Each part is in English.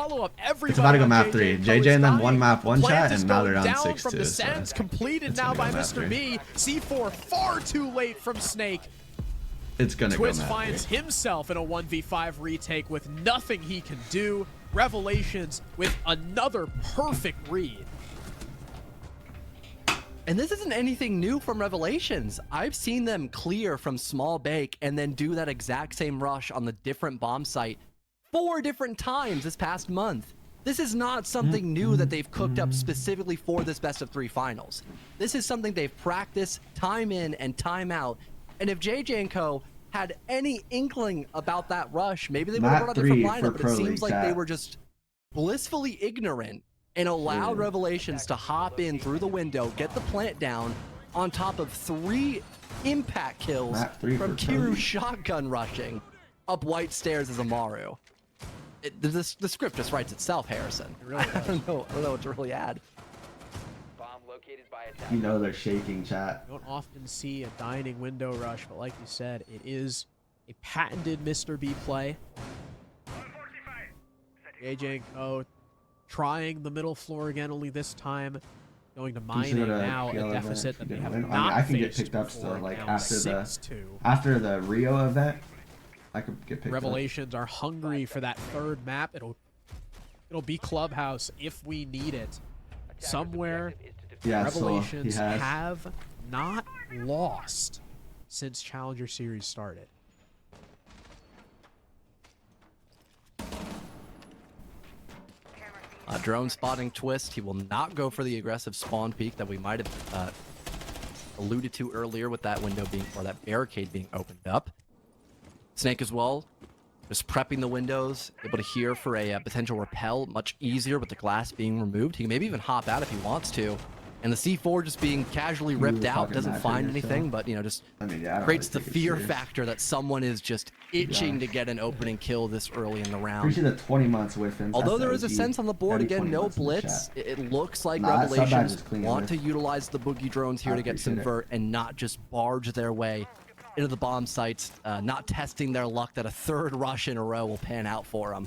follow up. Everybody It's about to go on map 3. JJ and then one map, one chat, and now they're on 6-2. From the Sands, completed now by Mr. B. C4 far too late from Snake. It's gonna Twist go map finds 3. himself in a 1v5 retake with nothing he can do. Revelations with another perfect read. And this isn't anything new from Revelations. I've seen them clear from small bake and then do that exact same rush on the different bomb site 4 different times this past month. This is not something new that they've cooked up specifically for this best of 3 finals. This is something they've practiced time in and time out. And if JJ and Co had any inkling about that rush, maybe they would have brought a different lineup, but it seems like they were just blissfully ignorant and allowed Revelations to hop in through the window, get the plant down on top of 3 impact kills from Kiru shotgun rushing up white stairs as Amaru. The script just writes itself, Harrison. It really I don't know what to really add. Bomb located by attack. You know they're shaking, chat. You don't often see a dining window rush, but like you said, it is a patented Mr. B play. JJ and Co trying the middle floor again, only this time going to mining now, a deficit that they have not I can get faced picked up before, still, like now after the Rio event. I could get picked Revelations are hungry for that 3rd map. It'll be Clubhouse if we need it. Somewhere, Revelations have not lost since Challenger Series started. Drone spotting Twist. He will not go for the aggressive spawn peek that we might have alluded to earlier with that window being, or that barricade being opened up. Snake as well, just prepping the windows, able to hear for a potential repel much easier with the glass being removed. He can maybe even hop out if he wants to. And the C4 just being casually ripped out, doesn't find anything, but, you know, just creates the fear factor that someone is just itching to get an opening kill this early in the round. Appreciate the 20 months with him. Although there is a sense on the board, again, no blitz, it looks like Revelations want to utilize the boogie drones here to get some vert and not just barge their way into the bomb sites, not testing their luck that a 3rd rush in a row will pan out for them.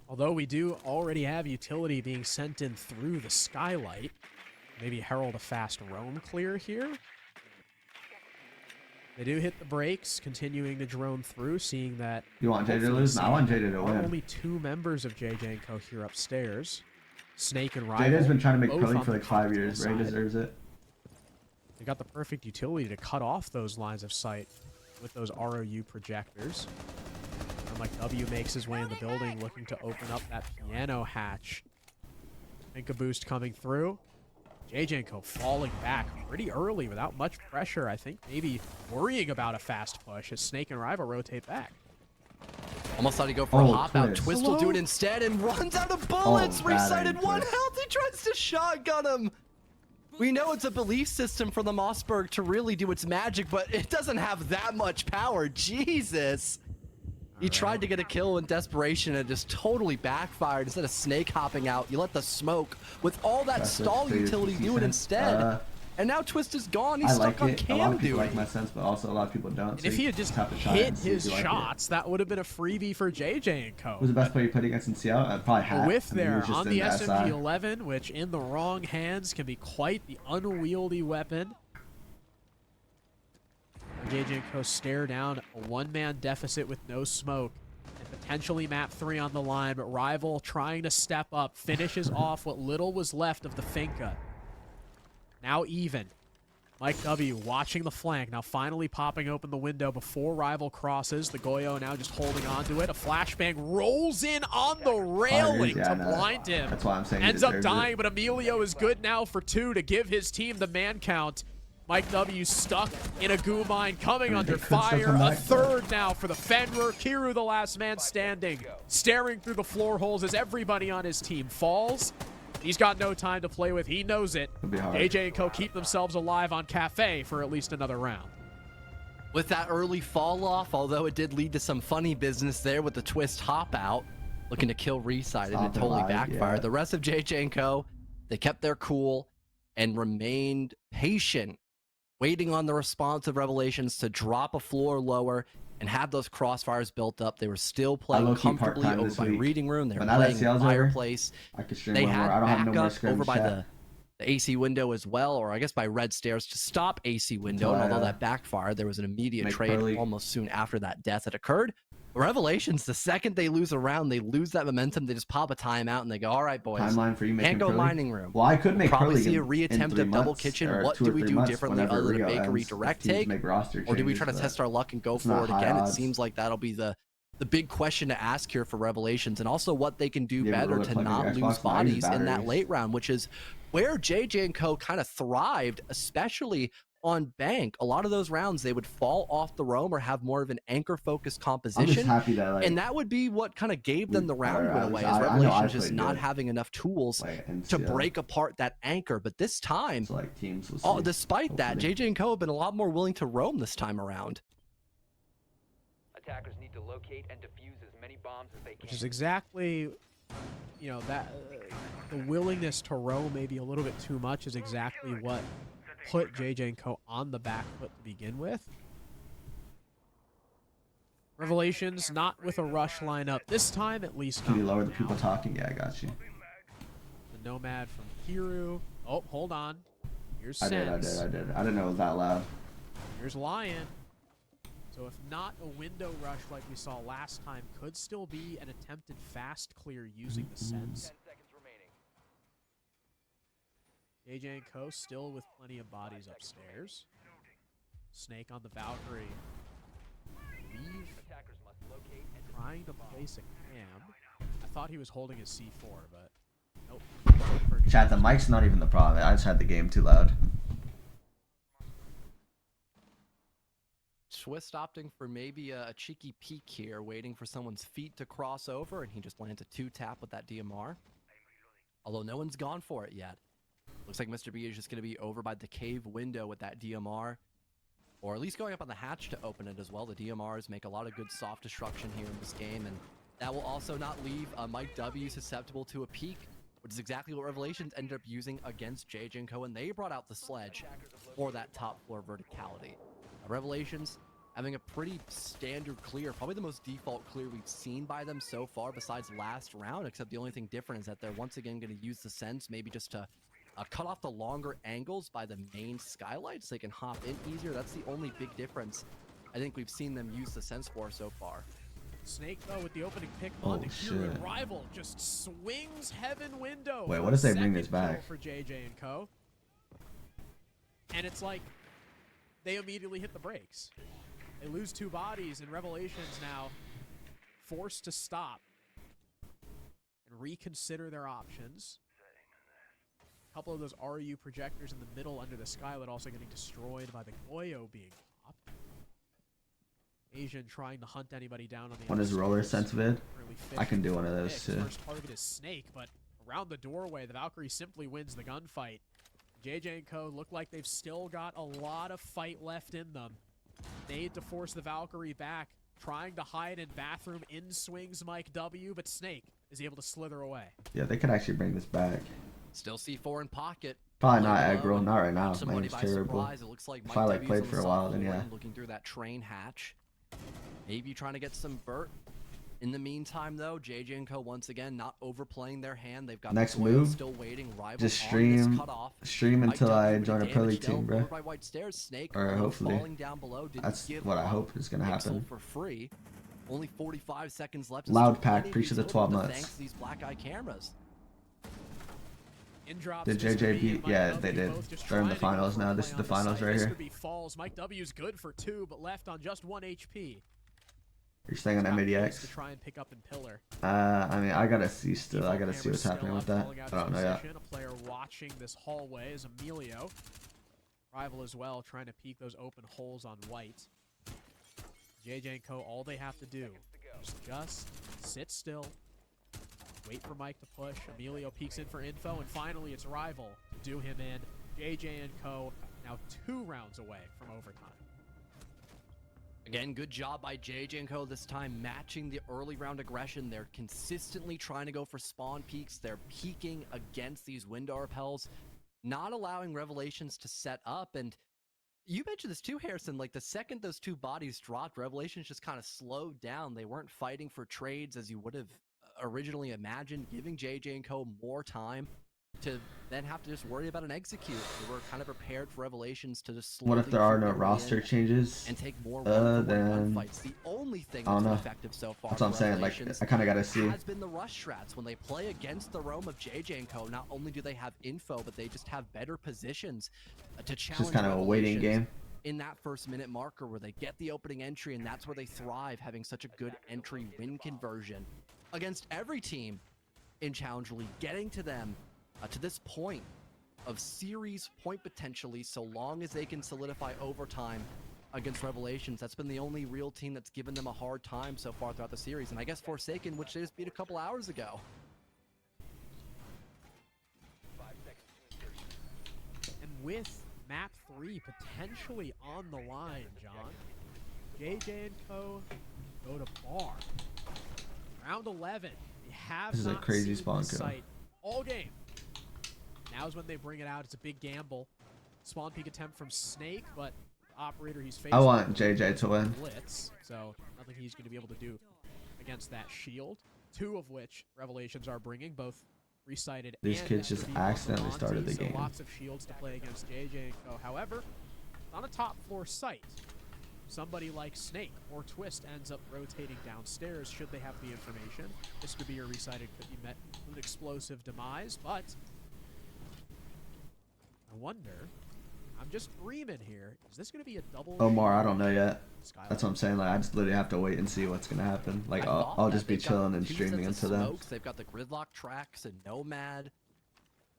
Although we do already have utility being sent in through the skylight. Maybe herald a fast roam clear here. They do hit the brakes, continuing to drone through, seeing that... You want JJ to lose? No, I want JJ to win. Only 2 members of JJ and Co here upstairs. Snake and Rival. JJ's been trying to make Pro for like 5 years, right? He deserves it. They got the perfect utility to cut off those lines of sight with those ROU projectors. And like W makes his way in the building, looking to open up that piano hatch. Think a boost coming through. JJ and Co falling back pretty early without much pressure. I think maybe worrying about a fast push as Snake and Rival rotate back. Almost thought he'd go for a hop out. Twist will do it instead and runs out of bullets. Recited 1 health. He tries to shotgun him. We know it's a belief system for the Mossberg to really do its magic, but it doesn't have that much power. Jesus. He tried to get a kill in desperation and just totally backfired. Instead of Snake hopping out, you let the smoke with all that stall utility do it instead. And now Twist is gone. He's stuck on cam duty. A lot of people like my sense, but also a lot of people don't. And if he had just hit his shots, that would have been a freebie for JJ and Co. Who's the best player you played against in CL? Probably Hat. Whiff there on the SMG-11, which in the wrong hands can be quite the unwieldy weapon. JJ and Co stare down a 1-man deficit with no smoke and potentially map 3 on the line, but Rival trying to step up, finishes off what little was left of the Finca. Now even. Mike W watching the flank, now finally popping open the window before Rival crosses. The Goyo now just holding onto it. A flashbang rolls in on the railing to blind him. That's why I'm saying ends up dying, but Emilio is good now for 2 to give his team the man count. Mike W stuck in a goo mine, coming under fire. A 3rd now for the Fenrir. Kiru, the last man standing, staring through the floor holes as everybody on his team falls. He's got no time to play with. He knows it. AJ and Co keep themselves alive on Cafe for at least another round. With that early fall off, although it did lead to some funny business there with the Twist hop out, looking to kill Resighted and it totally backfired. The rest of JJ and Co, they kept their cool and remained patient, waiting on the response of Revelations to drop a floor lower and had those crossfires built up. They were still playing low-key comfortably part-time over this by week. Reading Room. They were But now that playing CL's over, Fireplace. I could stream They one more. had I don't have no more backup over scrims by chat. the AC window as well, or I guess by Red Stairs to stop AC window. And although that backfired, there was an immediate make trade Pearly. almost soon after that death had occurred. Revelations, the second they lose a round, they lose that momentum. They just pop a timeout and they go, all right, boys. Timeline for you making Can't go Pearly? mining room. Well, I could make Probably Pearly see a in reattempt 3 of double months, kitchen. or What 2 do or we 3 do months differently whenever other than a Rio bakery ends, direct if teams take? make roster Or do we changes, try to but test our luck and go it's not for it high again? odds. It seems like that'll be the big question to ask here for Revelations, and also what they can do You ever better roller to plug in not your lose Xbox? No, I use bodies in that batteries. late round, which is where JJ and Co kind of thrived, especially on bank. A lot of those rounds, they would fall off the roam or have more of an anchor-focused I'm just composition. happy that, like, And that would be what kind of gave them the round win away, as I know I Revelations just played not good. having enough tools like, and to CL. break apart that anchor. But this time, So, like, teams will see, despite that, hopefully. JJ and Co have been a lot more willing to roam this time around. Attackers need to locate and defuse as many bombs as they can. Which is exactly, that the willingness to roam maybe a little bit too much is exactly what put JJ and Co on the back foot to begin with. Revelations not with a rush lineup this time, at least. Can you not lower the now. people talking? Yeah, I got you. The Nomad from Kiru. Oh, hold on. Here's I Sense. did. I didn't know it was that loud. Here's Lion. So if not a window rush like we saw last time, could still be an attempted fast clear using the Sense. 10 seconds remaining. JJ and Co still with plenty of bodies upstairs. Snake on the Valkyrie. Leave, Attackers must locate and trying to place a cam. I thought he was holding his C4, but nope. Chat, the mic's not even the problem. I just had the game too loud. Twist opting for maybe a cheeky peek here, waiting for someone's feet to cross over, and he just lands a 2-tap with that DMR. Although no one's gone for it yet. Looks like Mr. B is just going to be over by the cave window with that DMR. Or at least going up on the hatch to open it as well. The DMRs make a lot of good soft destruction here in this game, and that will also not leave Mike W susceptible to a peek, which is exactly what Revelations ended up using against JJ and Co, and they brought out the sledge for that top floor verticality. Revelations having a pretty standard clear, probably the most default clear we've seen by them so far besides last round, except the only thing different is that they're once again going to use the Sense maybe just to cut off the longer angles by the main skylight so they can hop in easier. That's the only big difference I think we've seen them use the Sense for so far. Snake, though, with the opening pick Oh, on the Kiru shit. rival, just swings heaven window. Wait, for what a if they bring this second kill back? for JJ and Co? And it's like they immediately hit the brakes. They lose 2 bodies, and Revelations now forced to stop and reconsider their options. A couple of those RU projectors in the middle under the skylight also getting destroyed by the Goyo being popped. Asian trying to hunt anybody down on the One is roller sense vid. Really I can do one of those picks. too. First target is Snake, but around the doorway, the Valkyrie simply wins the gunfight. JJ and Co look like they've still got a lot of fight left in them. Need to force the Valkyrie back, trying to hide in bathroom. In swings Mike W, but Snake is able to slither away. Yeah, they could actually bring this back. Still C4 in pocket. Probably not Low, aggro, not right now. My somebody name's by terrible. surprise. It looks like If Mike I, like, W's played on for the a while, soft then floor yeah. and looking through that train hatch. Maybe trying to get some Burt. In the meantime, though, JJ and Co once again not overplaying their hand. They've got Next the Goyle move, still waiting. Rival just on this stream cutoff. stream Mike until W I with join a damage Pearly dealt team, bro. over by White Stairs. Snake Or hopefully. falling down below. Didn't That's give what I up. hope is gonna Pixel happen. for free. Only 45 seconds left. Loud Still pack, plenty of preach to the utility 12 to months. Thanks to these black eye cameras. In drops Did Mr. JJ B beat? and Mike Yeah, W they did. both just They're in the trying to go finals for a now. This play is on the finals site. right Mr. here. B falls. Mike W's good for 2, but left on just 1 HP. You're staying on Got ways to M80X? try and pick up in pillar. I mean, I gotta see still. I Default gotta see camera's what's happening still with up, that. calling out I don't his know yet. position. A player watching this hallway is Emilio. Rival as well, trying to peek those open holes on white. JJ and Co, all they have to do is just sit still, wait for Mike to push. Emilio peeks in for info, and finally it's Rival to do him in. JJ and Co now 2 rounds away from overtime. Again, good job by JJ and Co this time, matching the early round aggression. They're consistently trying to go for spawn peaks. They're peeking against these window repels, not allowing Revelations to set up. And You mentioned this too, Harrison. Like the second those two bodies dropped, Revelations just kind of slowed down. They weren't fighting for trades as you would have originally imagined, giving JJ and Co. more time to then have to just worry about an execute. They were kind of prepared for Revelations to just What if there are no slowly creep their way roster in changes? and take more Then gunfights. The only thing I that's don't been know. effective so far That's what I'm for saying. Like Revelations I kind of gotta see. has been the rush strats. When they play against the roam of JJ and Co., not only do they have info, but they just have better positions to challenge Just kind of a waiting Revelations game. in that first minute marker where they get the opening entry, and that's where they thrive, having such a good entry win conversion against every team in Challenger League, getting to them to this point of series point potentially, so long as they can solidify overtime against Revelations. That's been the only real team that's given them a hard time so far throughout the series, and I guess Forsaken, which they just beat a couple hours ago. 5 seconds to insertion. And with map 3 potentially on the line, John, JJ and Co. go to bar. Round 11. They have This is a not crazy seen spawn the kill. site all game. Now's when they bring it out. It's a big gamble. Spawn peek attempt from Snake, but the operator he's facing I want JJ to win. blitz, so nothing he's going to be able to do against that shield. 2 of which Revelations are bringing, both recited These and kids just Mr. B on the accidentally Monty, started the so game. lots of shields to play against JJ and Co. However, on a top floor site, somebody like Snake or Twist ends up rotating downstairs should they have the information. Mr. B or recited could be met with an explosive demise, but I wonder, I'm just dreaming here, is this going to be a double Omar, I don't know yet. Skyline? That's what I'm saying. Like I just literally have to wait and see what's gonna happen. Like I'll just be chilling and streaming into them. Smokes. They've got the gridlock tracks and Nomad,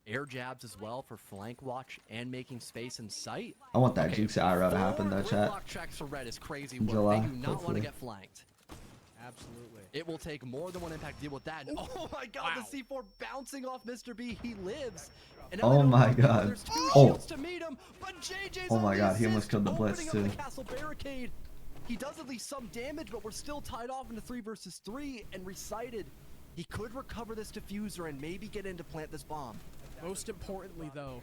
air jabs as well for flank watch and making space in sight. I want that Okay, Jinxi IRL to happen though, chat. Gridlock tracks for red is crazy In work. July, They do not want hopefully. to get flanked. Absolutely. It will take more than one impact to deal with that. And oh my god, Wow. the C4 bouncing off Mr. B. He lives. And Oh now they don't my know because God. There's 2 Oh. shields to meet him, but JJ's Oh my only God, he almost assist killed the blitz, opening up too. the castle barricade. He does at least some damage, but we're still tied off into 3 versus 3 and recited. He could recover this diffuser and maybe get in to plant this bomb. Most importantly, though,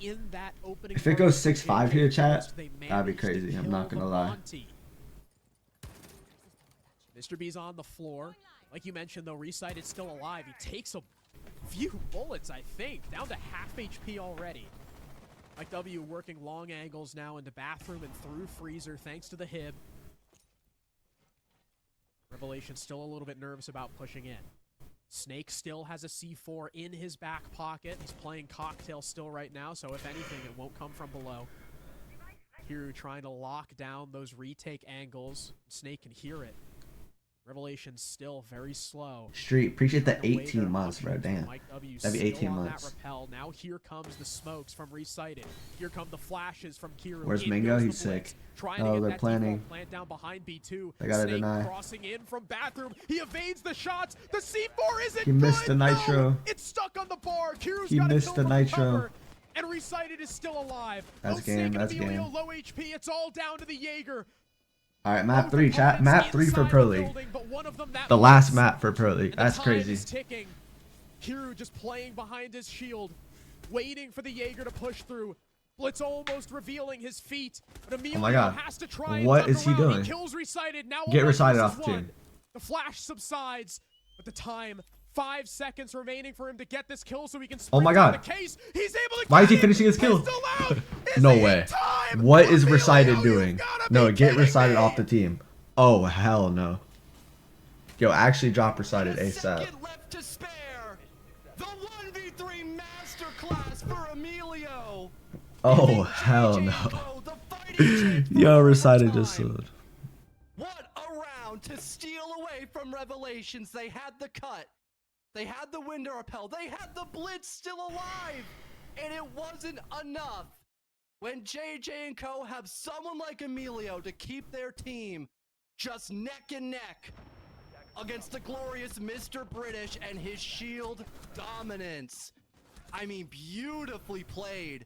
in that opening, If it goes burst, 6-5 JJ here, chat, Post, they that'd be managed to crazy. I'm kill not gonna the lie. Monty. Mr. B's on the floor. Like you mentioned, though, recited still alive. He takes a few bullets, I think, down to half HP already. Mike W working long angles now into bathroom and through freezer thanks to the Hib. Revelation still a little bit nervous about pushing in. Snake still has a C4 in his back pocket. He's playing cocktail still right now, so if anything, it won't come from below. Kiru trying to lock down those retake angles. Snake can hear it. Revelation still very slow. Street, appreciate the The way 18 they're months, bro. pushing Damn. Mike W That'd be 18 still on months. That rappel. Now here comes the smokes from Recited. Here come the flashes from Kiru. Where's In Mingo? goes the He's blitz. sick. Trying Oh, to get they're that planning. default plant down behind B2. They gotta Snake deny. crossing in from bathroom. He evades the shots. The C4 isn't He missed good. the nitro. No! It's stuck on the bar. Kiru's He got to missed kill the from nitro. cover. And Recited is still alive. That's Both game, Snake and that's Emilio game. low HP. It's all down to the Jaeger. All right, map Both 3, chat. opponents Map 3 for inside Pro the League. building, but one of them that The last blitz. map for Pro League. And the That's time crazy. is ticking. Kiru just playing behind his shield, waiting for the Jaeger to push through. Blitz almost revealing his feet, but Emilio Oh my God. has to try and What duck is he around. doing? He kills Recited. Now Get one Recited versus off the one. team. The flash subsides, but the time, 5 seconds remaining for him to get this kill so he can sprint Oh my down God. the case. He's able to Why get is he it. finishing his kill? It's allowed. Is No he in way. time? What is Emilio, Recited you've doing? gotta No, be get kidding Recited me. off the team. Oh, hell no. Yo, actually drop Recited A ASAP. second left to spare. The 1v3 masterclass for Emilio. Oh, hell JJ no. Co, the fighting chance for Yo, Recited overtime. just slowed. What a round to steal away from Revelations. They had the cut. They had the window repel. They had the blitz still alive. And it wasn't enough. When JJ and Co have someone like Emilio to keep their team just neck and neck against the glorious Mr. British and his shield dominance. I mean, beautifully played.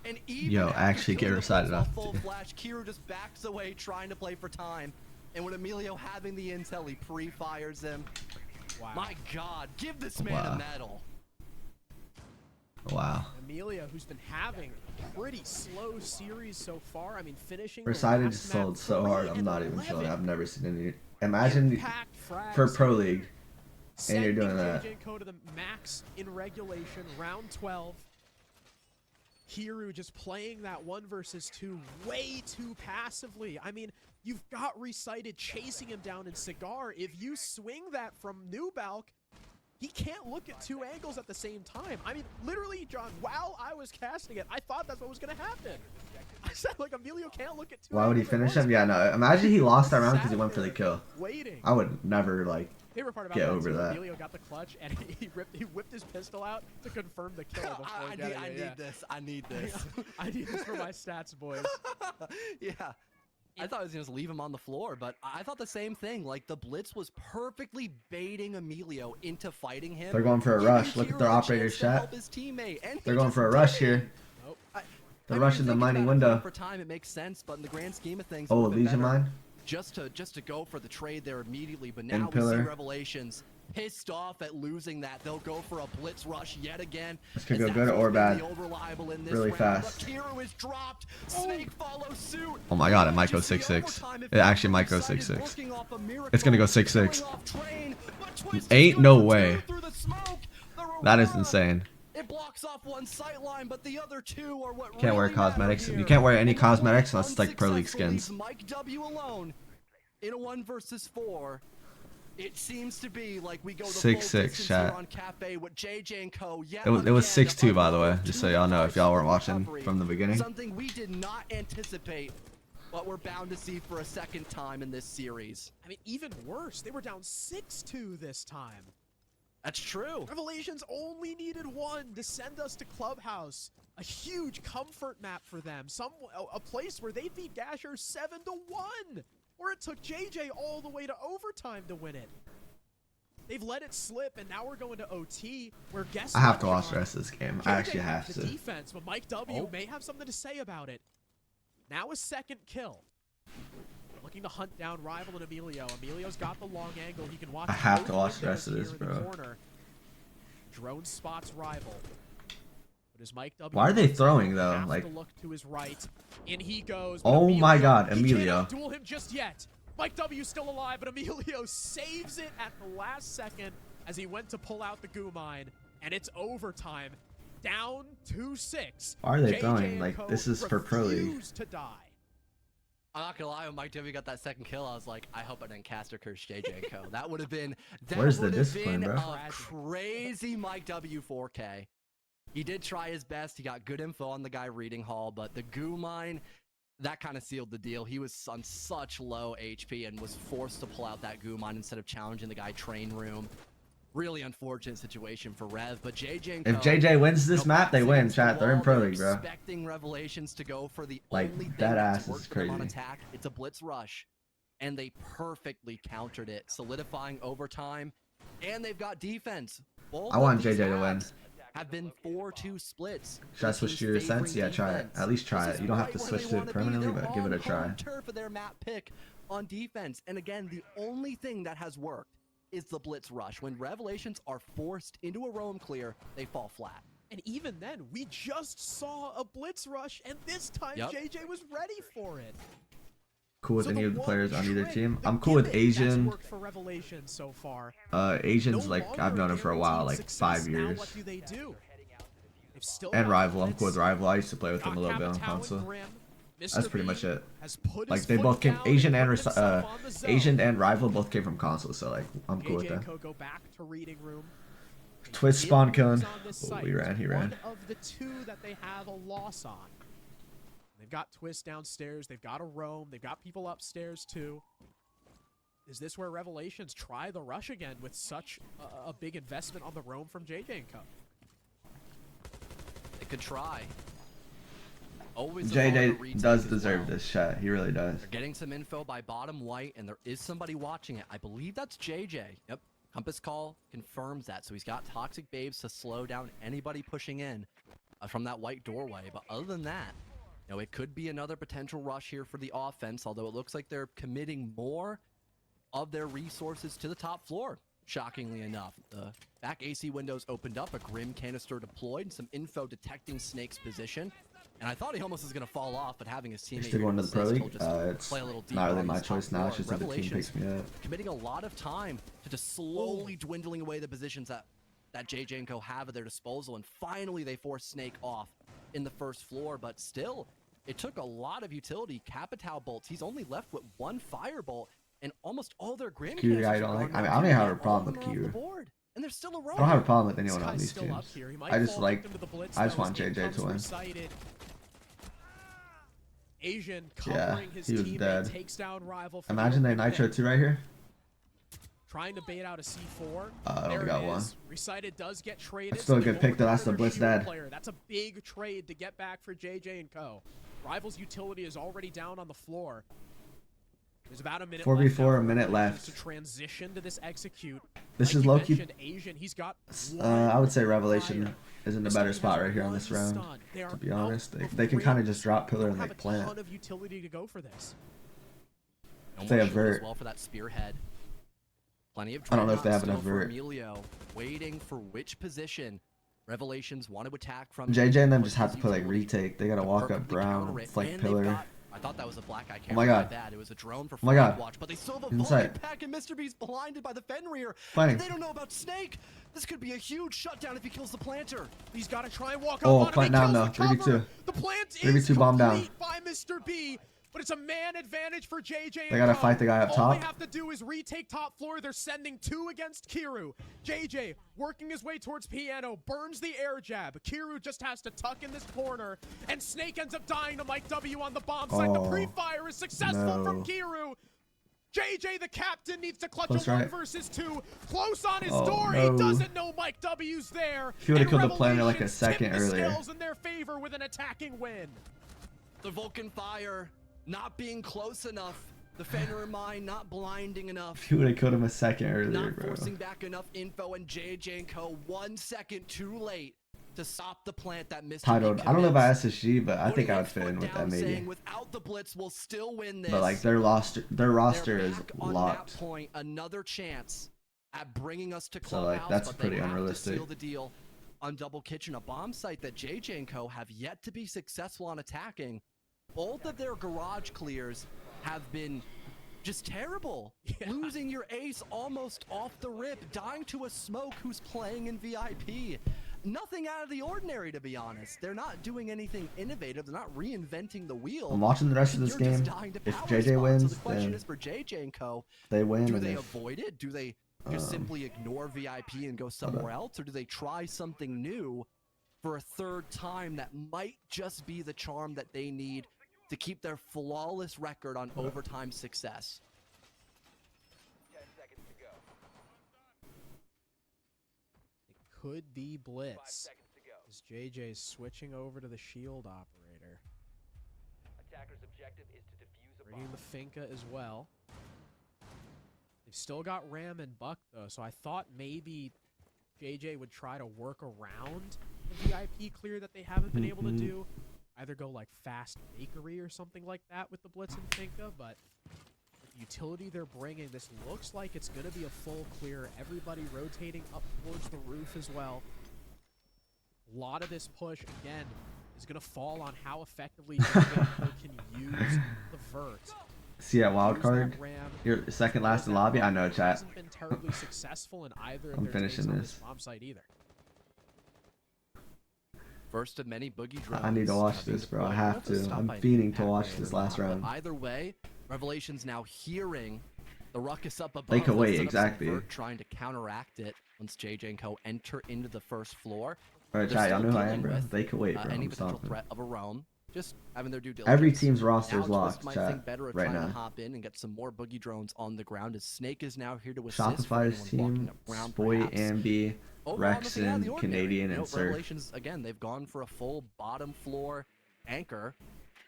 And even Yo, after actually get killing the Recited blitz off full the team. flash, Kiru just backs away trying to play for time. And with Emilio having the intel, he pre-fires him. Wow. My God, give this man Wow. a medal. Wow. Amelia, who's been having a pretty slow series so far. I mean, finishing the Versailles last just map sold so hard. 3 I'm and not even showing. 11. I've never seen any. Imagine Impact for frags Pro here. League, and you're doing that. JJ to the max in regulation, round 12. Hiru just playing that 1 versus 2 way too passively. I mean, you've got Recited chasing him down in Cigar. If you swing that from New Balk, he can't look at 2 angles at the same time. I mean, literally, John, while I was casting it, I thought that's what was going to happen. I said, like, Emilio can't look at 2 Why would he angles at finish once. him? Yeah, no. Imagine he lost that round because he went for the Sat kill. there Waiting. I would never like. Favorite part about Get that over too, that. Emilio got the clutch and he whipped his pistol out to confirm the kill before I getting it. need this. I need this. I need this for my stats, boys. Yeah. I thought I was going to leave him on the floor, but I thought the same thing. Like, the blitz was perfectly baiting Emilio into fighting him. They're going for a giving rush. Look at their Hero a operator's chance to shot. help his teammate, and he They're going just for a rush did it. here. Nope. They're When rushing you're the thinking mining about it window. For time, it makes sense, but in the grand scheme of things, it Oh, would've been Legion better mine. just to go for the trade there immediately. But In now we see pillar. Revelations pissed off at losing that. They'll go for a blitz rush yet again. This could go It's good or absolutely bad. the old reliable in this Really round. fast. Akira is dropped. Snake follows suit. Oh my god, it might go Just the 6-6. overtime It actually might go Recited 6-6. working off a miracle, It's gonna go 6-6. going off train, but Twist Ain't is no good for way. two through the smoke. The That is Aurora, insane. it blocks off one sight line, but the other 2 are what Can't wear really matter cosmetics. here. You can't wear any And the cosmetics one unless it's like Pro League unsuccessful leaves skins. Mike W alone in a 1 versus 4. It seems to be like we go the 6-6 full distance here chat. on Cafe with JJ and Co. Yet It was again, 6-2 by the way, another just so y'all know if y'all weren't watching recovery. from the beginning. Something we did not anticipate, but we're bound to see for a second time in this series. I mean, even worse, they were down 6-2 this time. That's true. Revelations only needed 1 to send us to Clubhouse. A huge comfort map for them. A place where they beat Gasher 7-1. Or it took JJ all the way to overtime to win it. They've let it slip, and now we're going to OT, where guess I have what, to watch Sean? the rest of this game. I JJ actually have the to. defense, but Mike W may have something to say about it. Now a second kill. Looking to hunt down Rival and Emilio. Emilio's got the long angle. He can watch. I have to both watch the windows rest of this, here in the bro. corner. Drone spots Rival. But as Mike W Why are they throwing though? has Like, to look to his right. In he goes. but oh my god, he Emilio. cannot duel him just yet. Mike W still alive, but Emilio saves it at the last second as he went to pull out the goo mine, and it's overtime. Down 2-6. Why are they JJ throwing? and Like, Co. this is for Pro League. refuse to die. I'm not gonna lie, when Mike W got that second kill, I was like, I hope I didn't caster curse JJ and Co. That would have been Where's the would have discipline, been bro? a crazy Mike W 4K. He did try his best. He got good info on the guy reading hall, but the goo mine, that kind of sealed the deal. He was on such low HP and was forced to pull out that goo mine instead of challenging the guy train room. Really unfortunate situation for Rev, but JJ and If Co, JJ wins this map, they win, against the chat. They're in wall, Pro they're League, bro. Expecting Revelations to go for the Like, only thing that that's ass worked is for them on crazy. attack. It's a blitz rush, and they perfectly countered it, solidifying overtime. And they've got defense. Both I want of these JJ to win. maps have been 4-2 splits. Should I switch to your sense? Yeah, try it. At least try This it. is You don't have right to where switch they to it wanna be. permanently, They're but give it a on try. home turf for their map pick on defense. And again, the only thing that has worked is the blitz rush. When Revelations are forced into a roam clear, they fall flat. And even then, we just saw a blitz rush, and this time Yep. JJ was ready for it. Cool with So any the of the one players on either trick, team. the I'm cool with gimmick that's Asian. worked for Revelations so far. Asians, No like, longer I've known him for a while, guaranteed like success. 5 Now years. what do they do? They've still And got Rival. I'm blitz. cool with Rival. I used to play with him a Got little bit on Capitao and console. Grim. Mr. That's pretty B much it. has put Like, his they foot both came, down Asian and and put himself on the zone. Asian and Rival both came from console, so like, I'm cool with JJ and that. Co go back to reading room. Twist It spawn moves killing. on this Oh, site. he ran, he ran. One of the 2 that they have a loss on. They've got Twist downstairs. They've got a roam. They've got people upstairs too. Is this where Revelations try the rush again with such a big investment on the roam from JJ and Co? They could try. Always a moment to JJ retake does as deserve well. this shot. He really does. They're getting some info by bottom white, and there is somebody watching it. I believe that's JJ. Yep. Compass call confirms that. So he's got Toxic Babes to slow down anybody pushing in from that white doorway. But other than that, you know, it could be another potential rush here for the offense, although it looks like they're committing more of their resources to the top floor. shockingly enough. The back AC windows opened up, a Grim canister deployed, and some info detecting Snake's position. And I thought he almost was going to fall off, but having his teammate Still going to the Pro assist, he'll League. just It's play a little not deeper really on my these top choice now. floor. It's just that the team Revelations picks me up. committing a lot of time to just slowly dwindling away the positions that jynxzi have at their disposal, and finally they force Snake off in the first floor, but still, it took a lot of utility. Capitao bolts, he's only left with one firebolt, and almost all their Grim Kiru, I canisters don't are like. gone I mean, now, I don't too. even have a All of problem them with are off the Kiru. board, and there's still a row. I don't have a problem with This anyone on guy's these still up teams. here. He might I just fall like. victim to the blitz, I just though, want as JJ to incomes win. recited. Asian Yeah, covering his he was teammate, dead. takes down rival. for Imagine the they open nitro pick. 2 right here. Trying to bait out a C4. I There only got it one. is. Recited does get traded. That's still a so they good pick, though. won't That's the recover blitz their shield dead. player. That's a big trade to get back for JJ and Co. Rival's utility is already down on the floor. There's about a minute 4v4, left now a for minute Revelations left. to transition to this execute. This Like is you low-key- mentioned, Asian, he's got I would say one Revelation fire. is in a This better team spot has right here on one this round. stun. They are To be out honest, of they can kind of range. just drop pillar Don't and have like a plant. ton of utility to go for this. No They more have shield as vert. well for that spearhead. Plenty of I don't know if they have still enough for vert. Emilio, waiting for which position Revelations want to attack from. JJ and them just Push have his to play like utility retake. They gotta to walk up perfectly brown, counter it, flank and they've pillar. got- I thought that was a black eye camera. my God. Bad. It was a drone for Oh my flank God. watch, but they still have a Inside. Vulcan pack, and Mr. B's blinded by the Fenrir. Fighting. And they don't know about Snake. This could be a huge shutdown if he kills the planter. He's got to try and walk Oh, up on him. plant He down kills though. the cover. 3v2. The plant 3v2 is bomb down. complete by Mr. B, but it's a man advantage for JJ. They gotta fight the guy up All top. they have to do is retake top floor. They're sending 2 against Kiru. JJ working his way towards piano, burns the air jab. Kiru just has to tuck in this corner, and Snake ends up dying to Mike W on the bomb site. The Oh, pre-fire is successful from no. Kiru. JJ, the captain, needs to clutch Close a 1 right. versus 2. Close on his Oh, door. no. He doesn't know Mike W's there. If he would've And killed the planner like a Revelations second tip the earlier. scales in their favor with an attacking win. The Vulcan fire not being close enough. The Fenrir mine not blinding enough. If you would have killed him a second earlier, Not bro. forcing back enough info, and JJ and Co. 1 second too late to stop the plant that Mr. Titled. I don't know about SSG, but I think I would fit in with that maybe. Saying, without the blitz, we'll still win this. But like their roster They're is back on locked. that point, another chance at bringing us to So, clubhouse, like, that's but pretty they have unrealistic. to seal the deal on Double Kitchen, a bomb site that JJ and Co. have yet to be successful on attacking. Both of their garage clears have been just terrible. Yeah. Losing your ace almost off the rip, dying to a smoke who's playing in VIP. Nothing out of the ordinary, to be honest. They're not doing anything innovative. They're not reinventing the wheel. I'm watching the rest of this You're just game. dying to If power JJ spot. wins, so the question then is for JJ and Co. they win. Do And they if, avoid it? Do they just simply ignore VIP and go somewhere else? Or do they try something new for a third time that might just be the charm that they need to keep their flawless record on overtime success? 10 seconds to go. It could be 5 blitz. seconds to go. As JJ's switching over to the shield operator. Attacker's objective is to defuse a Bringing bomb. the Finka as well. They've still got Ram and Buck, though, so I thought maybe JJ would try to work around the VIP clear that they haven't been able to do. Either go like fast bakery or something like that with the Blitz and Finka, but with the utility they're bringing, this looks like it's going to be a full clear. Everybody rotating up towards the roof as well. A lot of this push, again, is going to fall on how effectively JJ can use the vert. see at wild Use card. that Ram. You're second last in lobby. I know, chat. Hasn't been terribly successful in either of I'm their finishing takes on this. bomb site either. First of many boogie drones. I need to watch being this, bro. I deployed. have Both to. stop I'm by fiending to Pat watch Ray this or last not, but round. Either way, Revelations now hearing the ruckus up above. They could They'll wait, set up some exactly. vert trying to counteract it once JJ and Co. enter into the first floor. Alright, They're chat. Y'all still know who I am, dealing bro. with, They could wait, bro. any I'm potential stopping. threat of a roam. Just having their due diligence. Every team's roster Now is Twist locked, might chat. think better of Right trying now. to hop in and get some more boogie drones on the ground, as Snake is now here to assist. for Shopify's anyone walking team, up ground, Spoy, perhaps. Ambi, Overall, nothing out of the Rexon, ordinary. Canadian, You know, and Surf. Revelations, again, they've gone for a full bottom floor anchor,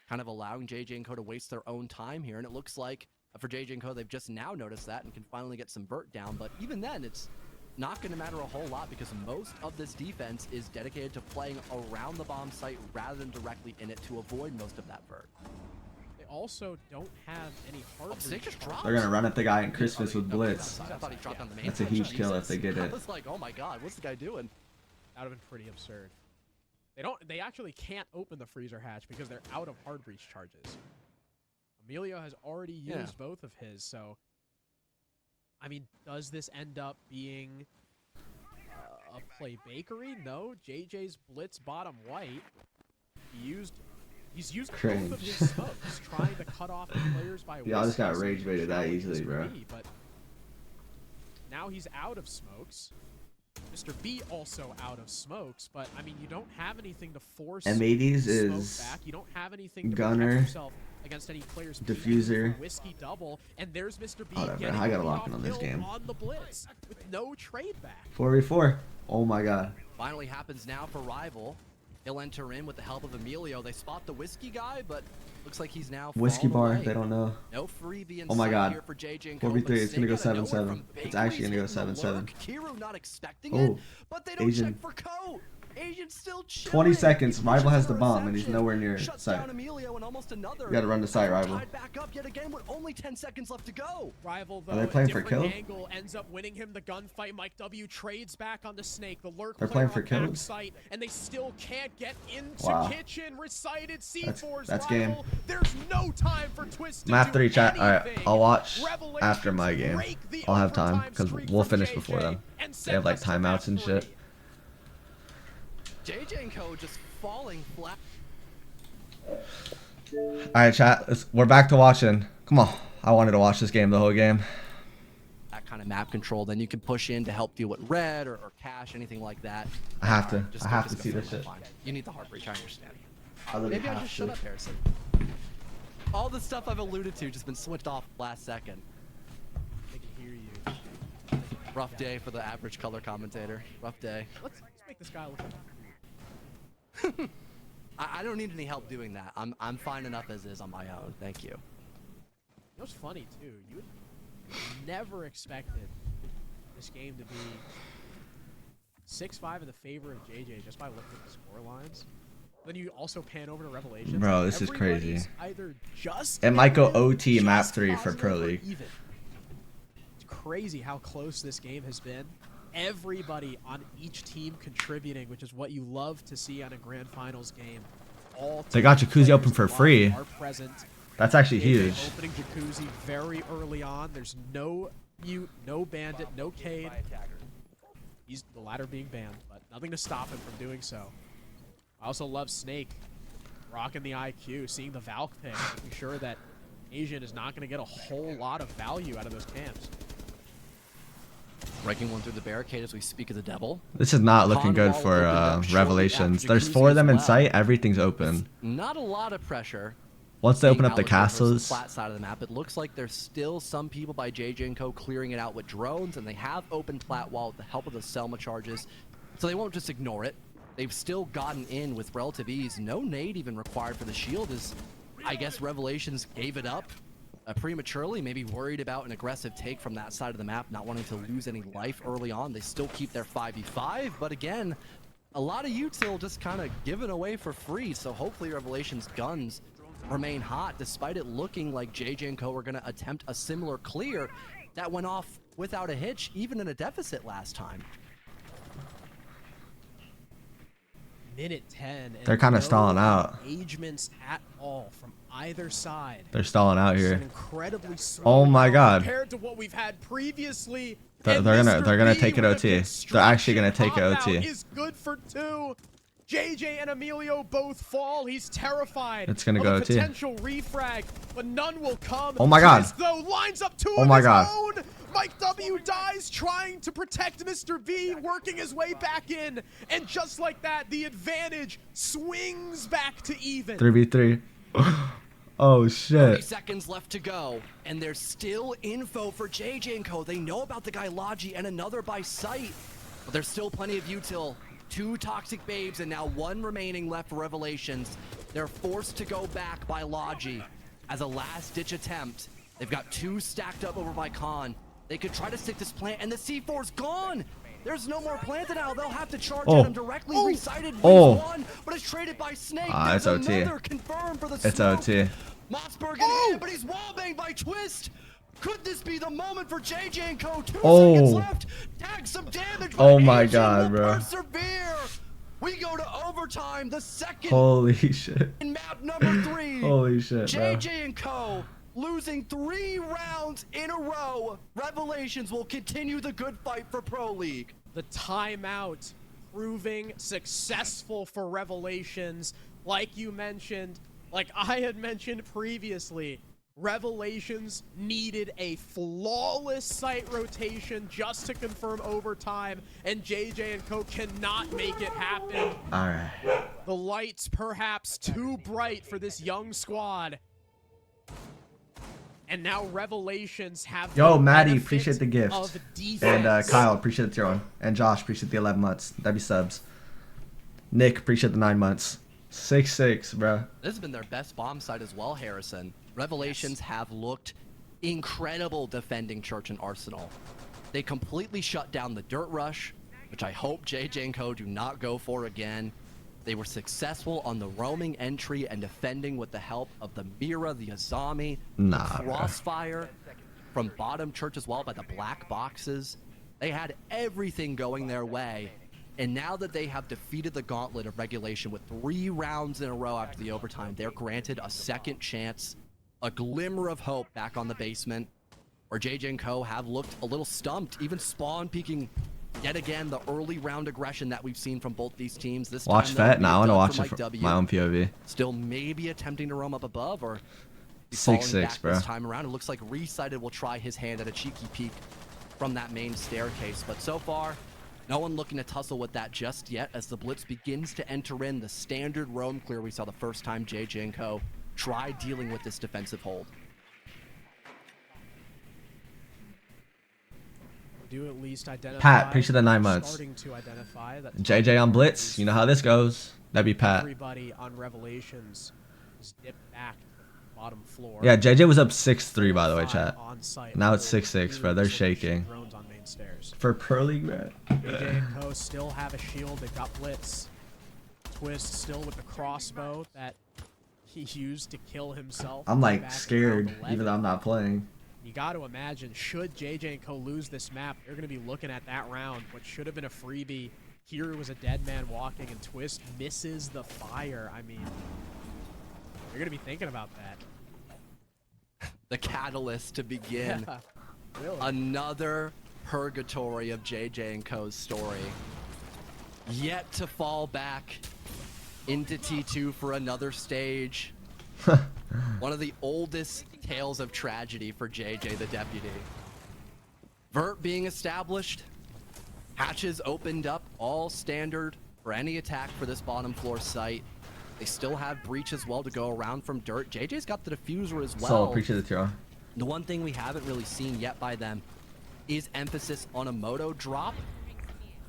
kind of allowing JJ and Co. to waste their own time here. And it looks like for JJ and Co., they've just now noticed that and can finally get some vert down. But even then, it's not going to matter a whole lot because most of this defense is dedicated to playing around the bomb site rather than directly in it to avoid most of that vert. They also don't have any hard Snake just breach. dropped. They're gonna run at the guy in Christmas with Blitz. I thought he dropped on the main. That's a huge kill if they get I it. was like, oh my god, what's the guy doing? That would have been pretty absurd. They actually can't open the freezer hatch because they're out of hard breach charges. Emilio has already used both of his, so I mean, does this end up being a play bakery? No, JJ's blitz bottom white. He's used both of Cringe. his smokes, trying to cut off the players by Yeah, I just got whiskey, rage baited that showing easily, Mr. bro. B, but now he's out of smokes. Mr. B also out of smokes, but I mean, you don't have anything to force M80s smoke is back. You don't have anything to Gunner, protect yourself against any players. Diffuser. Whiskey double, and there's Mr. B Whatever, getting I gotta the lock in on this kill game. on the blitz with no trade back. 4v4. Oh my god. Finally happens now for Rival. He'll enter in with the help of Emilio. They spot the whiskey guy, but looks like he's now Whiskey fallen bar, away. they don't know. No freebie in Oh my sight god. here for JJ and 4v3, Cole, it's gonna go but Snake out of 7-7. nowhere from It's actually gonna go Bakery's hitting the 7-7. lurk. Kiru not expecting Oh, it, but they don't Asian. check for Coat. Asian's still chilling. 20 seconds. He Rival pushes has the for bomb, and he's reception. nowhere near Shuts sight. down Emilio and almost another. You gotta run the site, Rival. Tied back up yet again with only 10 seconds left to go. Rival, though, Are they playing for different kill? angle, ends up winning him the gunfight. Mike W trades back on the Snake. The lurk They're player playing for on kills? backside, and they still can't get into Wow. kitchen. Recited C4's That's Rival. game. There's no time for Twist to Math do 3 chat. Alright, anything. I'll watch Revelations after my game. break the I'll have time, overtime because streak we'll from finish JJ before them. and They have like send us to map timeouts and 3. shit. JJ and Co just falling flat. Alright, chat. We're back to watching. Come on. I wanted to watch this game the whole game. That kind of map control, then you can push in to help deal with red or cash, anything like that. I have to. Just I go- have to just see go this for it. shit. Fine. You need the heart breach, I understand. I literally Maybe I have just to. shut up, Harrison. All the stuff I've alluded to just been switched off last second. They can hear you. Rough day for the average color commentator. Rough day. Let's make this guy look like I don't need any help doing that. I'm fine enough as is on my own. Thank you. You know what's funny too? You would never expected this game to be 6-5 in the favor of JJ just by looking at the score lines. Then you also pan over to Revelations. Bro, this is crazy. Everybody's either just It might go even, OT map just 3 for positive, Pro or League. even. It's crazy how close this game has been. Everybody on each team contributing, which is what you love to see on a grand finals game. All They got team Jacuzzi open players for free. are present. That's actually JJ huge. Opening Jacuzzi very early on. There's no mute, no bandit, no Cade. He's the latter being banned, but nothing to stop him from doing so. I also love Snake rocking the IQ, seeing the Valk pick, making sure that Asian is not going to get a whole lot of value out of those camps. Breaking one through the barricade as we speak of the devil. This is not looking Con good wall for opened up shortly Revelations. after There's Jacuzzi 4 of them as in well. sight. Everything's open. Not a lot of pressure. Once they being open up the allocated versus castles, flat side of the map, it looks like there's still some people by JJ and Co clearing it out with drones, and they have opened plat wall with the help of the Selma charges, so they won't just ignore it. They've still gotten in with relative ease. No nade even required for the shield, as I guess Revelations gave it up prematurely, maybe worried about an aggressive take from that side of the map, not wanting to lose any life early on. They still keep their 5v5, but again, a lot of util just kind of given away for free, so hopefully Revelations guns remain hot, despite it looking like JJ and Co are going to attempt a similar clear that went off without a hitch, even in a deficit last time. Minute 10. And They're kinda no stalling out. Engagements at all from either side. they're stalling out It's an here. incredibly slow Oh my god. compared to what we've had previously. They're And gonna Mr. B take it with a OT. They're actually gonna construction take it pop-out OT. is good for 2. JJ and Emilio both fall. He's terrified. It's gonna of go a OT. potential refrag, but none will come. Oh my god. Twist, though, lines up 2 Oh of my his god. own. Mike W dies trying to protect Mr. B, working his way back in. And just like that, the advantage swings back to even. 3v3. Oh 30 shit. seconds left to go, and there's still info for JJ and Co. They know about the guy Logi and another by sight, but there's still plenty of util. 2 toxic babes and now 1 remaining left for Revelations. They're forced to go back by Logi as a last-ditch attempt. They've got 2 stacked up over by Khan. They could try to stick this plant, and the C4's gone. There's no more planted now. They'll have to charge at him directly. Recited wins 1, but it's traded by Snake. It's There's OT. another confirmed for the It's smoke. OT. Mossberg in Oh! hand, but he's wallbanged by Twist. Could this be the moment for JJ and Co? 2 Oh. seconds left. Tag some damage. Oh but my Asian God, will bro. Persevere. We go to overtime. The second Holy shit. in map number 3. Holy shit, bro. JJ and Co. losing 3 rounds in a row. Revelations will continue the good fight for Pro League. The timeout proving successful for Revelations. Like you mentioned, like I had mentioned previously, Revelations needed a flawless site rotation just to confirm overtime, and JJ and Co cannot make it happen. All right. The lights perhaps too bright for this young squad. And now Revelations have Yo, the Maddie, benefit appreciate the gift. of defense. And Kyle, appreciate the tier 1. And Josh, appreciate the 11 months. That'd be subs. Nick, appreciate the 9 months. 6-6, bro. This has been their best bomb site as well, Harrison. Revelations have looked incredible defending Church and Arsenal. They completely shut down the dirt rush, which I hope JJ and Co do not go for again. They were successful on the roaming entry and defending with the help of the Mira, the Azami, Nah, the Crossfire from bottom Church as well by the black boxes. They had everything going their way. And now that they have defeated the gauntlet of regulation with 3 rounds in a row after the overtime, they're granted a second chance, a glimmer of hope back on the basement, where JJ and Co have looked a little stumped, even Spawn peeking yet again the early round aggression that we've seen from both these teams. This Watch time, Fett. though, Now I want to watch from it from W. my own POV. Still maybe attempting to roam up above or be 6-6, falling back bro. this time around. It looks like Resighted will try his hand at a cheeky peek from that main staircase, but so far no one looking to tussle with that just yet as the blitz begins to enter in the standard roam clear we saw the first time JJ and Co tried dealing with this defensive hold. Do at least identify. Pat, appreciate the 9 months. Starting to identify that JJ on Blitz. You know how this goes. That'd be Pat. everybody on Revelations is dipped back to the bottom floor. Yeah, JJ was up 6-3, by the way, chat. On site. Now it's 6-6, bro. They're shaking. Drones on main stairs. For Pro League, bro. JJ and Co still have a shield. They've got Blitz. Twist still with the crossbow that he used to kill himself. I'm like back in scared, round even 11. though I'm not playing. You got to imagine, should JJ and Co lose this map, they're going to be looking at that round. What should have been a freebie. Here was a dead man walking, and Twist misses the fire. I mean, you're going to be thinking about that. The catalyst to begin Yeah, really. another purgatory of JJ and Co's story. Yet to fall back into T2 for another stage. One of the oldest tales of tragedy for JJ the Deputy. Vert being established, hatches opened up, all standard for any attack for this bottom floor site. They still have breach as well to go around from dirt. JJ's got the diffuser as well. So appreciate the tier. The one thing we haven't really seen yet by them is emphasis on a moto drop.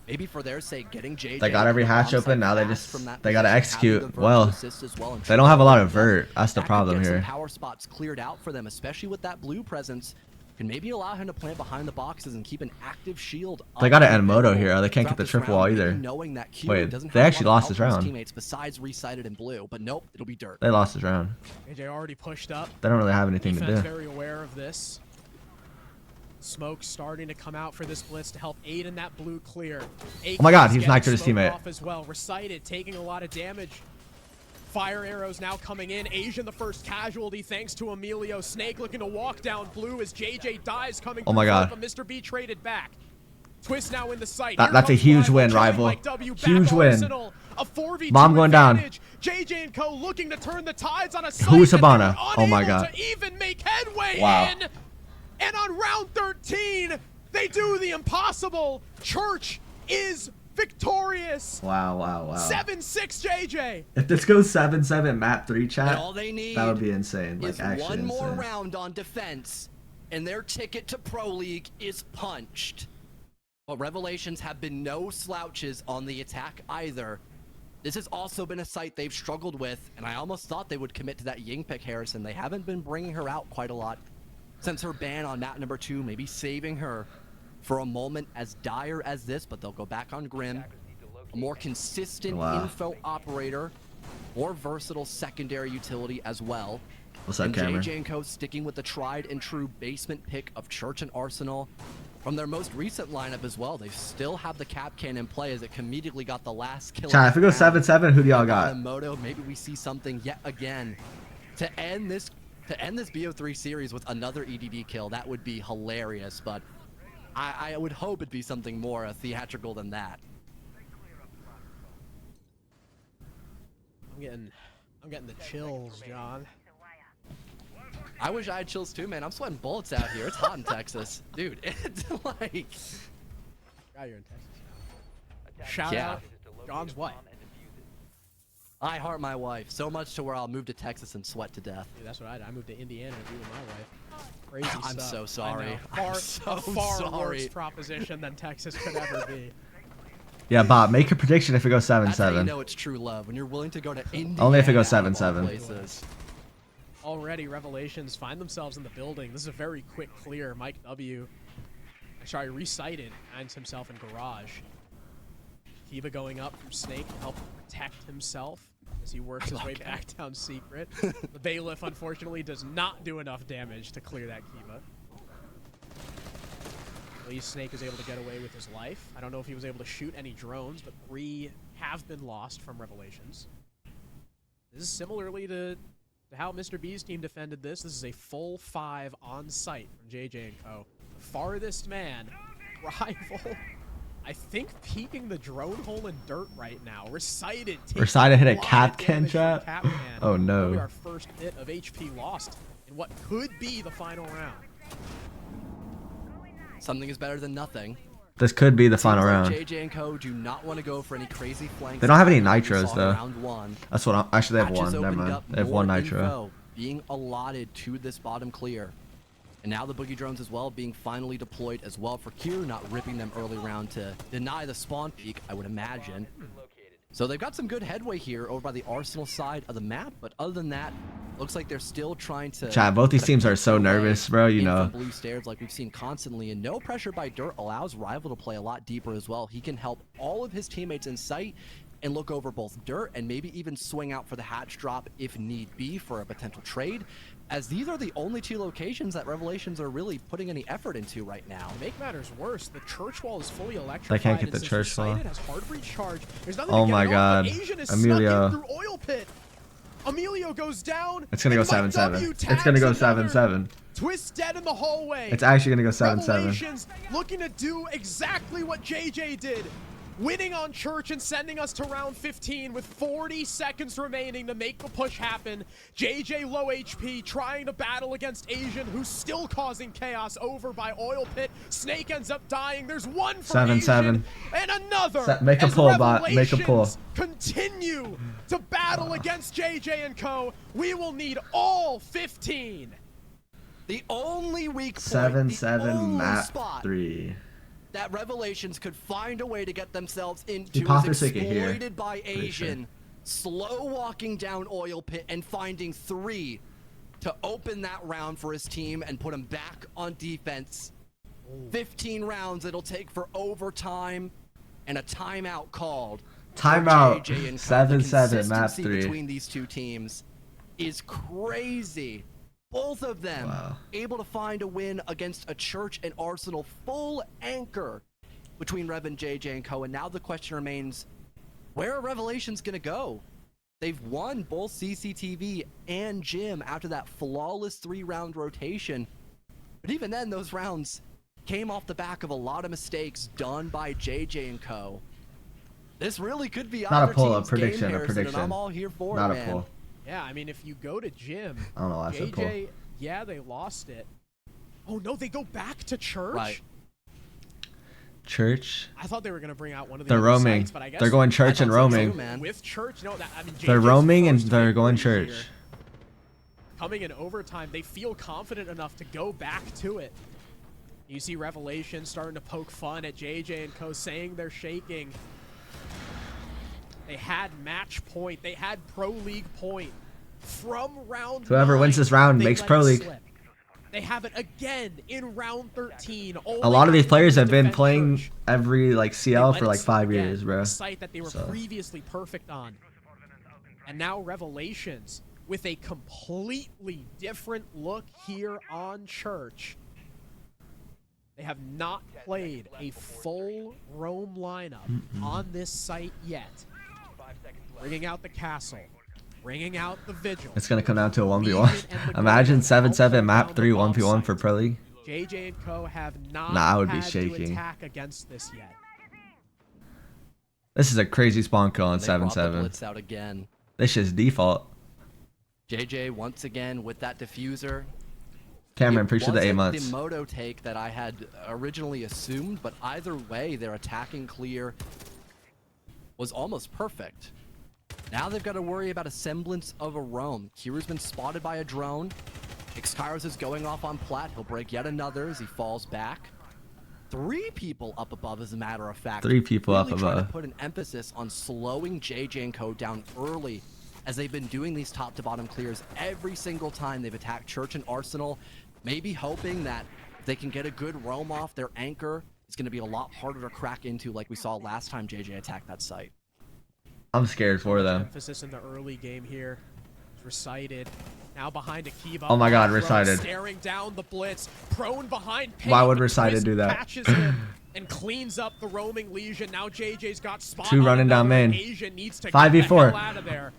Maybe for their sake, getting JJ. They got every on the hatch bomb open, site now they fast just- from that they gotta position, execute having the vert well. to assist as well, and They don't have a lot of triple vert. That's the that could problem get some here. power spots cleared out for them, especially with that blue presence. Can maybe allow him to plant behind the boxes and keep an active shield. They up gotta and end moto available here, or they can't throughout get the this triple round, wall maybe either. knowing that Q Wait, doesn't they have a actually lot of lost this help from his round. teammates besides Resighted and Blue, but nope, it'll be dirt. They lost this round. JJ already pushed up. They don't really have anything to Defense do. very aware of this. Smoke starting to come out for this blitz to help aid in that blue clear. Oh my God, he's getting knocked to his smoke teammate. off as well. Recited taking a lot of damage. Fire arrows now coming in. Asian the first casualty thanks to Emilio. Snake looking to walk down blue as JJ dies coming Oh my through God. front, but Mr. B traded back. Twist now in the sight. That- Here that's a comes huge win, joining Rival. Mike W, back Huge win. Arsenal. A 4v2 Mom going down. advantage. JJ and Co looking to turn the tides on a site Who is that they Hibana? were Oh my unable God. to even make headway Wow. in. And on round 13, they do the impossible. Church is victorious. Wow, wow, wow. 7-6 JJ. If this goes 7-7 map 3 And chat, all they need that would be insane. Like is actually one more insane. round on defense, and their ticket to Pro League is punched. But Revelations have been no slouches on the attack either. This has also been a site they've struggled with, and I almost thought they would commit to that Ying pick, Harrison. They haven't been bringing her out quite a lot since her ban on map number 2, maybe saving her for a moment as dire as this, but they'll go back on Grim. A more consistent Wow. info operator, more versatile secondary utility as well. What's up, And Cameron? jynxzi sticking with the tried and true basement pick of Church and Arsenal. From their most recent lineup as well, they still have the cap can in play as it immediately got the last kill. Chat, if it goes 7-7, who do y'all got? Moto, maybe we see something yet again to end this BO3 series with another EDD kill. That would be hilarious, but I would hope it'd be something more theatrical than that. I'm getting the chills, John. I wish I had chills too, man. I'm sweating bullets out here. It's hot in Texas. Dude, it's like... God, you're in Texas now. Shout out John's wife. I heart my wife so much to where I'll move to Texas and sweat to death. Dude, that's what I did. I moved to Indiana to be with my wife. Crazy I'm stuff. so sorry. I know. I'm Far, so a far sorry. worse proposition than Texas could ever be. Yeah, Bob, make a prediction if it goes That's how you 7-7. know it's true love, when you're willing to go to Indiana. Only if it goes out of all 7-7. places. Already, Revelations find themselves in the building. This is a very quick clear. Mike W. Sorry, recited finds himself in garage. Kiva going up from Snake to help protect himself as he works his way back down Secret. The Bailiff, unfortunately, does not do enough damage to clear that Kiva. At least Snake is able to get away with his life. I don't know if he was able to shoot any drones, but 3 have been lost from Revelations. This is similarly to how Mr. B's team defended this. This is a full 5 on site from JJ and Co. The farthest man, Rival, I think peeking the drone hole in dirt right now. Recited. Recited hit a lot of cap can damage from trap? Capcan. Oh, no. Probably our first hit of HP lost in what could be the final round. Something is better than nothing. This could be the final Seems round. like JJ and Co. do not want to go for any crazy flanks. They don't have any like we nitros, saw though. in Round 1. That's what actually, they have Patches one. Never opened mind. up They have one more nitro. info being allotted to this bottom clear. And now the boogie drones as well being finally deployed as well for Kier, not ripping them early round to deny the spawn peak, I would imagine. So they've got some good headway here over by the Arsenal side of the map, but other than that, looks like they're still trying to... Chat, both these teams are so nervous, bro, you in know. from blue stairs like we've seen constantly, and no pressure by Dirt allows Rival to play a lot deeper as well. He can help all of his teammates in sight and look over both Dirt and maybe even swing out for the hatch drop if need be for a potential trade, as these are the only 2 locations that Revelations are really putting any effort into right now. To make matters worse, the church wall is fully electrified. They can't get and the since church wall. Recited has hard breach charge. There's nothing Oh to get my it off, God. but Asian is Emilio. snuck in through oil pit. Emilio goes down. It's gonna go and Mike 7-7. W It's gonna go tags another. 7-7. Twist dead in the hallway. It's actually gonna go 7-7. Revelations looking to do exactly what JJ did. Winning on Church and sending us to round 15 with 40 seconds remaining to make the push happen. JJ low HP trying to battle against Asian, who's still causing chaos over by oil pit. Snake ends up dying. There's one for 7-7. Asian and another. Make a as pull, bot. Make a pull. Revelations continue to battle against JJ and Co. We will need all 15. The only weak point, 7-7 the only map spot 3. that Revelations could find a way to get themselves into He popped is his ticket here. exploited by Asian, slow walking down oil pit and finding 3 to open that round for his team and put him back on defense. 15 rounds it'll take for overtime and a timeout called. Timeout. for JJ and Co. 7-7 The map consistency 3. between these 2 teams is crazy. Both of them Wow. able to find a win against a Church and Arsenal full anchor between Rev and JJ and Co. And now the question remains, where are Revelations going to go? They've won both CCTV and Gym after that flawless 3-round rotation. But even then, those rounds came off the back of a lot of mistakes done by JJ and Co. This really could be Not a either pull, a team's prediction, game, a Harrison, prediction. and I'm all here for Not it, a man. pull. Yeah, I mean, if you go to Gym, I don't know why I said pull. JJ, yeah, they lost it. Oh no, they go back to Church? Right. Church. I thought they were going to bring out one of the They're other roaming. sites, but I guess They're going church and I thought so too, roaming. man. with Church, no, that, I mean, They're JJ's roaming and first they're big going win church. here. Coming in overtime, they feel confident enough to go back to it. You see Revelation starting to poke fun at JJ and Co, saying they're shaking. They had match point. They had Pro League point from round Whoever 9, wins this round they makes let Pro it League. slip. They have it again in round 13. A lot of these players have been defend playing Church. every like They CL let for it like slip 5 again, years, bro. a site that they were So. previously perfect on. And now Revelations with a completely different look here on Church. They have not played a full roam lineup on this site yet. Bringing out the castle, bringing out the vigil. It's gonna come down to a 1v1. Imagine 7-7 map 3 1v1 for Pro League. JJ and Co have not Nah, I would be had to shaking. attack against this yet. This is a crazy spawn kill on They brought the 7-7. blitz out again. This is default. JJ once again with that diffuser. Cameron, appreciate the 8 It months. wasn't the moto take that I had originally assumed, but either way, their attacking clear was almost perfect. Now they've got to worry about a semblance of a roam. Kiru's been spotted by a drone. Xkairos is going off on plat. He'll break yet another as he falls back. 3 people up above, as a matter of fact. 3 people up Really trying above. to put an emphasis on slowing JJ and Co down early, as they've been doing these top to bottom clears every single time they've attacked Church and Arsenal. Maybe hoping that if they can get a good roam off their anchor, it's going to be a lot harder to crack into, like we saw last time JJ attacked that site. I'm scared for them. Emphasis in the early game here. It's recited. Now behind Akiva. Oh my God, Prone recited. Staring down the blitz. Prone behind Pink, Why would but recited Twist do that? Catches him and cleans up the roaming legion. Now JJ's got spot 2 on running down another. main. Asian needs to 5v4. get the hell out of there.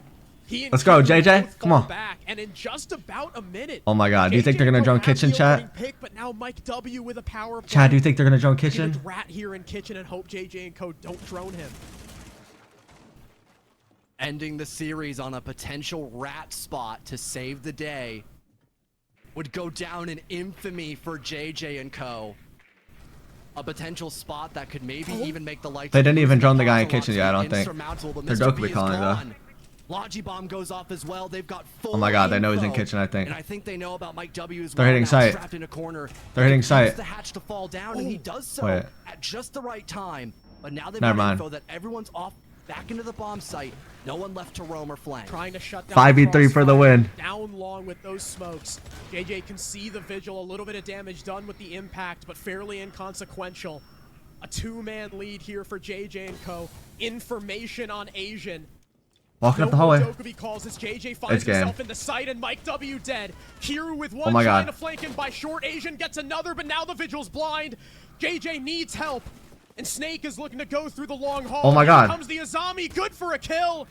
He and Let's go, Kiru JJ. both Come fall on. Back, and in just about a minute. Oh my God, do you think they're gonna drone kitchen, chat? Pick, but now Mike W with a power play. Chad, do you think they're gonna drone Gonna kitchen? rat here in kitchen and hope JJ and Co don't drone him. Ending the series on a potential rat spot to save the day would go down in infamy for JJ and Co. A potential spot that could maybe even make the lights. They didn't even drone the guy in Console kitchen yet, I don't think. insurmountable, but They're Mr. Dokkaebi B is calling, though. gone. Logi bomb goes off as well. They've got full. Oh my God, they know he's in info. kitchen, I think. And I think they know about Mike W as well. They're hitting now site. Trapped in a corner. They're hitting He site. gets the hatch to fall down, and he does so Wait. at just the right time. But now they've Never got mind. info that everyone's off back into the bomb site. No one left to roam or flank. Trying to shut down 5v3 for the crossfire, win. Down long with those smokes. JJ can see the vigil. A little bit of damage done with the impact, but fairly inconsequential. A 2-man lead here for JJ and Co. Information on Asian. Walking up the No hallway. Dokkaebi calls as JJ finds It's game. himself in the site and Mike W dead. Kiru with one Oh my trying God. to flank him by short. Asian gets another, but now the vigil's blind. JJ needs help. And Snake is looking to go through the long hall. Oh my Here God. comes the Azami, good for a kill.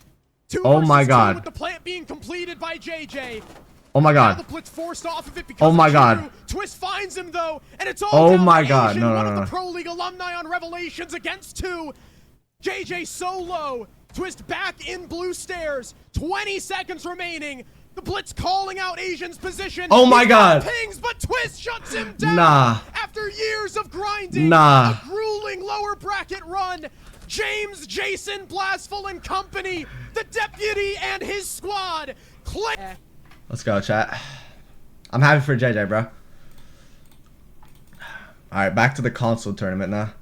2 Oh versus my 2 God. with the plant being completed by JJ. Oh my Now God. the blitz forced off of it because Oh of my Kiru. God. Twist finds him though, and it's all Oh down my to God. Asian, No, no, one no, of no. the Pro League alumni on Revelations against 2. JJ so low. Twist back in blue stairs. 20 seconds remaining. The blitz calling out Asian's position. Oh my He's got God. Pings, but Twist shuts him down. Nah. After years of grinding. Nah. A grueling lower bracket run. James, Jason, Blastful, and company. The deputy and his squad. Let's go, chat. I'm happy for JJ, bro. Alright, back to the console tournament now.